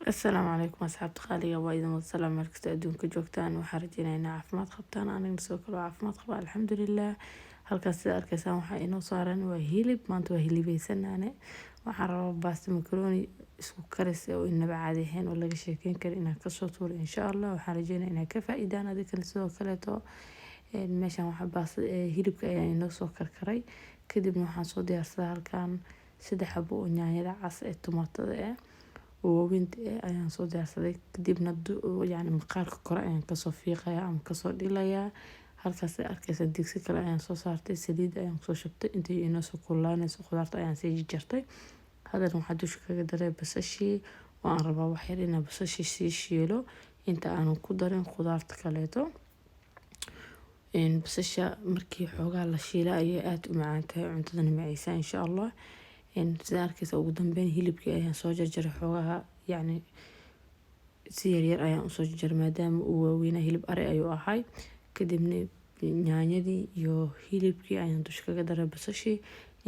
السلام عليكم أصحابتي qaaliga waa idin wada salaam meel kasta adduunka joogtaan waxaan rajeynayaa inaa caafimaad qabtaan anigana sidoo kale waa caafimaad qaba alxamdulilah halkaas sida arkaysaan waxaa inoo saaran waa hilib maanta waa hilibeysanane waxaan rabaa baasta makaroni isku karis oo inaba caadi ahayn oo laga sheekeyn karo inaan kasoo tuuro insha allah waxaan rajeynayaa inaa ka faa'iidaan adinkana sidoo kaleeto meeshan waxaa baasta hilibka ayaa inoo soo karkaray kadibna waxaan soo diyaarsaday halkan 3 xabo oo yaanyada cas ee tomaatada waaweynta ayaan soo diyaarsaday kadibna yani maqaarka kore ayaan kasoo fiiqayaa ama kasoo dhilayaa halkaas arkaysan digsi kale ayaan soo saartay saliid ayaan kusoo shubtay intii inoo soo kululaanayso khudaarta ayaan sii jarjartay haddana waxaa dusha kaga daray basashii oo aan rabaa wax yar inaan basashii sii shiilo inta aanan ku darin khudaarta kaleeto basasha markii xoogaa la shiila ayay aad u macaan tahay cuntadana macaysaa insha allah sida arkaysa ugu dambeyn hilibkii ayaan soo jarjaray xoogaha yani si yaryar ayaan usoo jarjaray maadaama uu waaweynaa hilib ari ayuu ahay kadibna yaanyadii iyo hilibkii ayaan dusha kaga daray basashii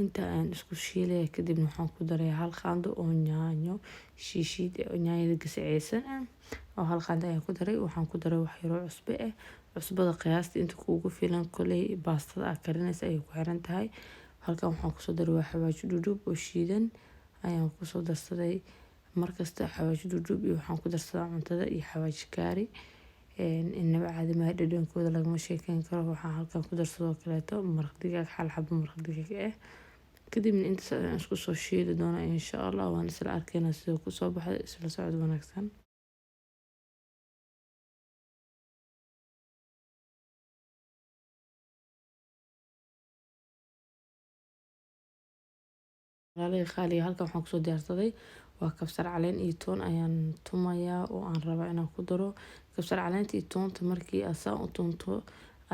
inta aan isku shiilaya kadibna waxaan ku daray hal qaando oo yaanyo shiishiid yaanyada gasaceysan oo hal qaando ayaan ku daray waxaan ku daray wax yar oo cusbo cusbada qiyaasta inta kuugu filan koley baastada aad karinaysa ayay ku xiran tahay halkan waxaan kusoo daray waa xawaaji dhudhuub oo shiidan ayaan kusoo darsaday markasta xawaaji dhudhuub iyo waxaan ku darsadaa cuntada iyo xawaaji kaari inaba caadi maaha dhadhankooda lagama sheekeyn karo waxaan halkan ku darsadoo kaleeto maraq digaag hal xabo maraq digaag kadibna intaas ayaan isku soo shiili doonaa insha allah waan isla arkaynaa sidoo kusoo baxday isla socod wanaagsan qaaliga halkan waxaan kusoo diyaarsaday waa kabsar caleen iyo toon ayaan tumayaa oo aan rabaa inaan ku daro kabsar caleenta iyo toonta markii aad saan u tunto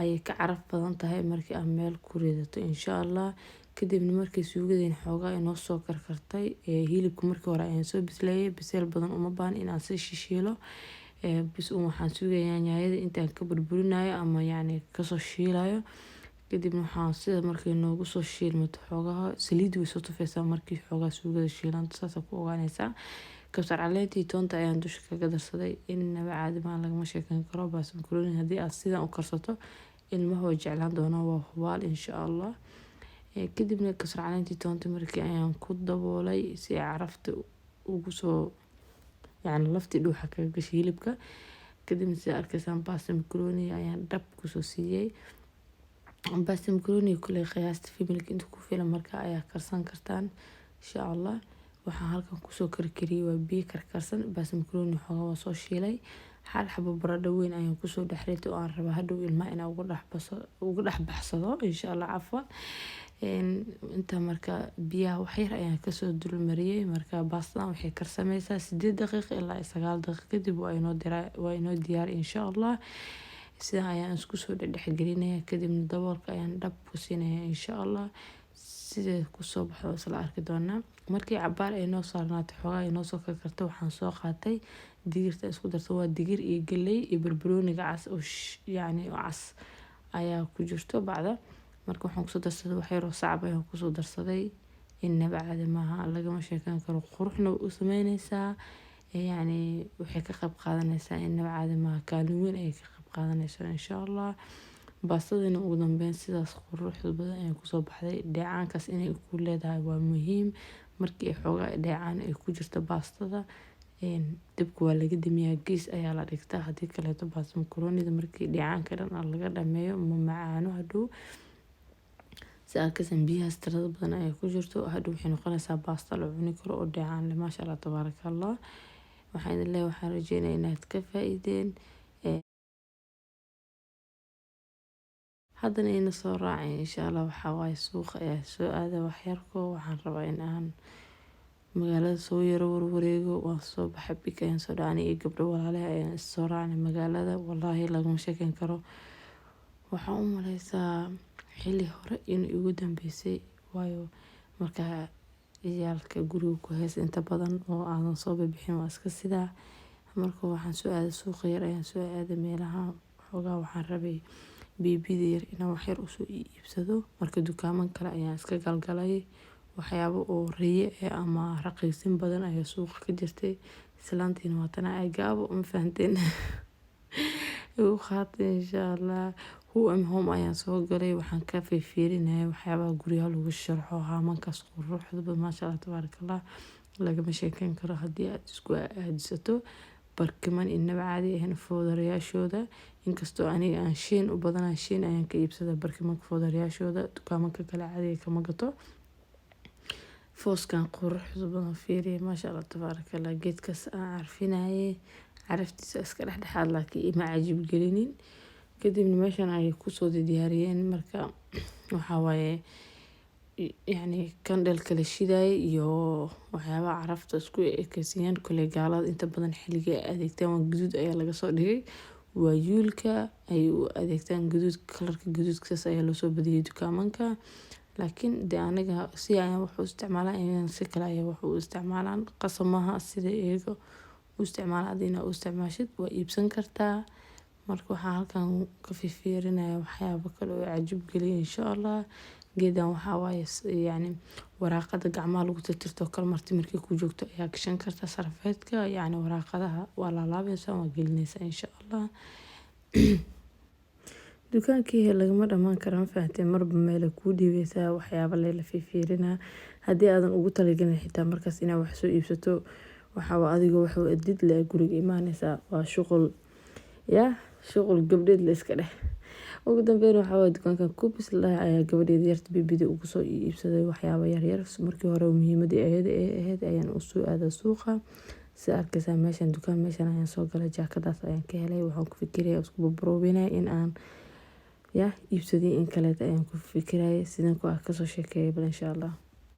ayay ka caraf badan tahay markii aad meel ku ridato insha allah kadibna markii suugadeen xoogaa inoo soo karkartay hilibka markii hore ayaan soo bisleeyay biseel badan uma baahan inaan si shishiilo bis waxaan sugayaa yaanyada intaan ka burburinayo ama yani kasoo shiilayo kadibna waxaan sida markii noogu soo shiilmato xoogaha saliid way soo tufaysaa markii xoogaa suugada shiilanto saas ku ogaanaysaa kabsar caleenta iyo toonta ayaan dusha kaga darsaday inaba caadi maan lagama sheekeyn karo baasta makaroni haddii aad sidan u karsato ilmaha way jeclaan doonaa waa hubaal insha allah kadibna kabsar caleenta iyo toonta markii ayaan ku daboolay si ay carafta ugu soo yani laftii dhuuxa kaga gashay hilibka kadibna sida arkaysaan baasta makaroni ayaan dhab kusoo siiyey baasta makaroni kuley qiyaasta familka inta ku filan markaa ayaa karsan kartaan insha allah waxaan halkan kusoo karkariyey waa biyo karkarsan baasta makaroni xoogaa waa soo shiilay hal xabo baradho weyn ayaan kusoo dhexritay oo aan rabaa hadhow ilmaha inaan uga dhex baxsado insha allah cafwan inta marka biyaha wax yar ayaan kasoo dulmariyey marka baastadan waxay karsameysaa 8 daqiiqo ilaa 9 daqiiqo kadib waa inoo diyaar insha allah sidan ayaan isku soo dhexgelinaya kadibna daboolka ayaan dhab ku siinaya insha allah sidee kusoo baxdo isla arki doonaa markii cabaar ay noo saarnaatay xoogaa ay noo soo karkartay waxaan soo qaatay digirta isku darto waa digir iyo galley iyo barbarooniga cas oo yani cas ayaa ku jirto bacda marka waxaan kusoo darsaday wax yar oo sacab ayaan kusoo darsaday inaba caadi maaha lagama sheekeyn karo quruxna u sameynaysaa yani waxay ka qayb qaadanaysaa inaba caadi maaha kaalin weyn ayay ka qayb qaadanaysaa insha allah baastadina ugu dambeyn sidaas quruxda badan ayay kusoo baxday dheecaankaas inay ku leedahay waa muhiim markii xoogaa dheecaan ay ku jirto baastada dabka waa laga damiyaa gees ayaa la dhigtaa haddii kaleeto baasta makaronida markii dheecaanka dhan laga dhameeyo ma macaano hadhow si arkaysan biyahaas tirada badan ayay ku jirto hadhow waxay noqonaysaa baasta la cuni karo oo dheecaan leh maasha allah tabaaraka allah waxaan idin leeyahay waxaan rajeynayaa inaad ka faa'iideen haddana ina soo raacay insha allah waxaa waaye suuqa ayaa soo aada waxyarko waxaan rabaa in aan magaalada soo yaro warwareego waan soo baxay bik ayaan soo dhacnay iyo gabdho walaalaha ayaan issoo raacnay magaalada wallaahi lagama sheekeyn karo waxaan u maleysaa xilli hore inay ugu dambeysay waayo markaa ciyaalka guriga ku haysa inta badan oo aadan soo bixin waa iska sidaa marka waxaan soo aaday suuqa yar ayaan soo aaday meelaha xoogaa waxaan rabay biibida yar inaan wax yar usoo iibsado marka dukaaman kale ayaan iska galgalay waxyaabo oo riye ama raqiisin badan ayaa suuqa ka jirtay islaantiina waa tana ay gaabo ma fahanteen igu qaatay insha allah. Home ayaan soo galay, waxaan ka fiirinaya waxyaabaha guryaha lagu sharxo, haamankaas quruxda badan maasha Allah tabaarakallah lagama sheekeyn karo haddii aad isku aadisato. Barkiman inaba caadi ahayn foodarayaashooda, inkastoo aniga aan Shein u badanahay, Shein ayaan ka iibsadaa barkimanka foodarayaashooda, dukaamanka kale caadiga kama gato. Fooskan quruxda badan fiiriye maasha Allah tabaarakallah, geedkaas aan carfinayay caraftiisa iska dhexdhexaad laakiin ima cajiib gelinin. kadibna meeshan ay kusoo diyaariyeen marka waxaa waaye yani kandhal kala shiday iyo waxyaabaha carafta isku ekaysiiyaan. Kole gaalada inta badan xilliga ay adeegtaan waa guduud ayaa laga soo dhigay, waa yuulka ay u adeegtaan guduud, kalarka guduudkaas ayaa loo soo badiyay dukaamanka. laakiin de aniga si ayaan wax u isticmaalaa, inaan si kale ayaa wax u isticmaalaan, qasamaha sida iyaga u isticmaala adina u isticmaashid waa iibsan kartaa. marka waxaa halkan ka fiirinaya waxyaabo kale oo cajiib geliya insha Allah. geedan waxaa waaye yani waraaqada gacmaha lagu tirtirto kala marti markii ku joogto ayaa gashan kartaa sarfeedka, yani waraaqadaha waa laalaabaysaa waa gelinaysaa insha Allah. dukaankii lagama dhamaan karo ma fahanteen, marba meel ku dhiibeysaa waxyaabo la fiirina. haddii aadan ugu talagalin xitaa markaas inaad wax soo iibsato, waxaa adigoo wax u edid la guriga imaanaysaa, waa shuqul gabdheed la iska dheh. ugu dambeyn waxaa waaye dukaankan Kubis la ayaa gabadheeda yarta bibida ugu soo iibsaday waxyaabo yaryar. markii hore muhiimadii ahayd ayaan u soo aaday suuqa. si arkaysaa meeshan dukaan, meeshan ayaan soo galay, jaakadaas ayaan ka helay. waxaan ku fikiraya isku barbaroobinay in aan iibsadii in kaleeta ayaan ku fikiraya sidan ku kasoo sheekeeyay bal insha Allah.